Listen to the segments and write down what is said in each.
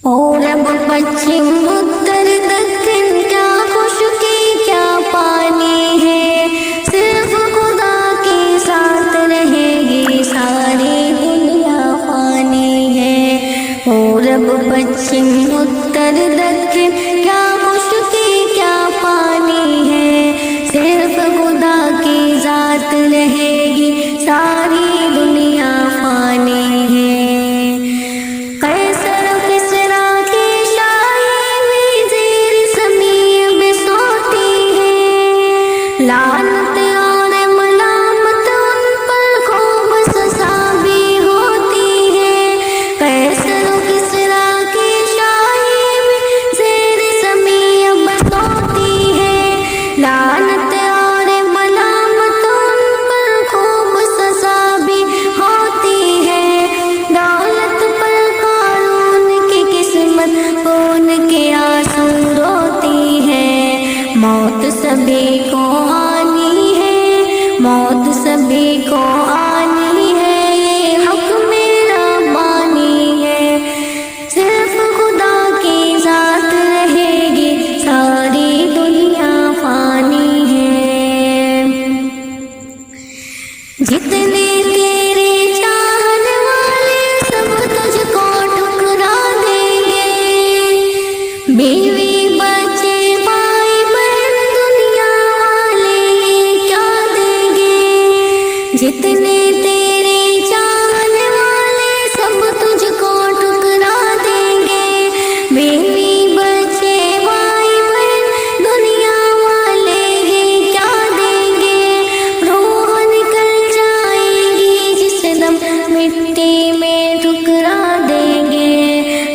पूरब पश्चिम उत्तर दक्षिण क्या खुशकी क्या पानी है, सिर्फ खुदा के साथ रहेगी सारी दुनिया फानी है। पूरब पश्चिम उत्तर दक्षिण क्या खुशकी क्या पानी है, सिर्फ खुदा की जात रहेगी सारी दुनिया फानी है। लानत और मलामत उन पर खूब सजा भी होती है। कैसर किसरा की शाही में ज़ेर ज़मीं बस होती है। लानत और मलामत उन पर खूब सजा भी होती है। दौलत पर कारून की किस्मत उनके आंसू रोती है। मौत सभी को आनी है, मौत सभी को आनी है, ये हुक्म रब्बानी है। सिर्फ खुदा की जात रहेगी सारी दुनिया फानी है। जितने तेरे चाहने वाले सब तुझको ठुकरा देंगे। बीवी बच्चे भाई बहन दुनिया वाले क्या देंगे। जितने तेरे चाहने वाले सब तुझको ठुकरा देंगे। बीवी बच्चे भाई बहन दुनिया वाले क्या देंगे। रूह निकल जाएगी जिस दम मिट्टी में ठुकरा देंगे।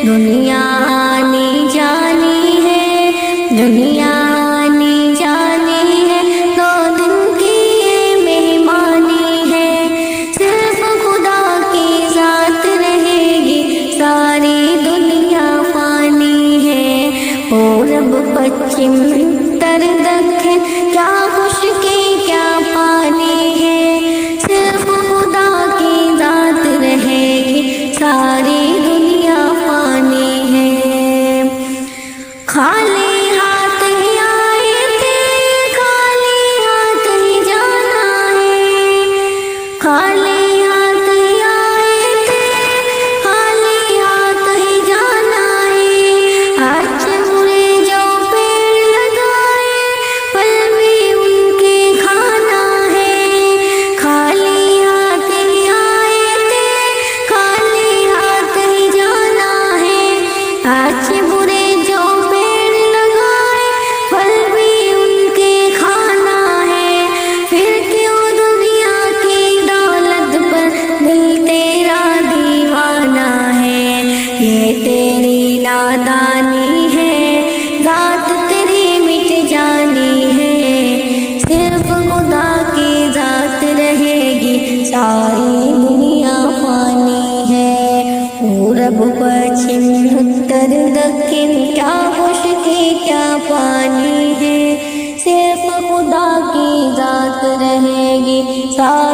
दुनिया आनी जानी है, दुनिया आनी जानी है, 2 दिन की ये मेहमानी है। सिर्फ खुदा की जात रहेगी सारी दुनिया फानी है। पूरब पश्चिम उत्तर दक्षिण क्या खुशकी क्या पानी है, सिर्फ खुदा की जात रहेगी सारी दुनिया फानी है। खाली हाथ ही आए थे, खाली हाथ ही जाना है। खाली हाथ ही आए थे, खाली हाथ ही जाना है। अच्छे बुरे जो पेड़ लगाए फल भी उनके खाना है। खाली हाथ ही आए थे, खाली हाथ ही जाना है। अच्छे बुरे जो पेड़ लगाए फल भी उनके खाना है। फिर क्यों दुनिया की दौलत पर दिल तेरा दीवाना है। ये तेरी नादानी है, जात तेरी मिट जानी है। सिर्फ खुदा की जात रहेगी सारी दुनिया फानी है। पूरब पश्चिम उत्तर दक्षिण क्या खुशकी क्या पानी है, सिर्फ खुदा की जात रहेगी सारी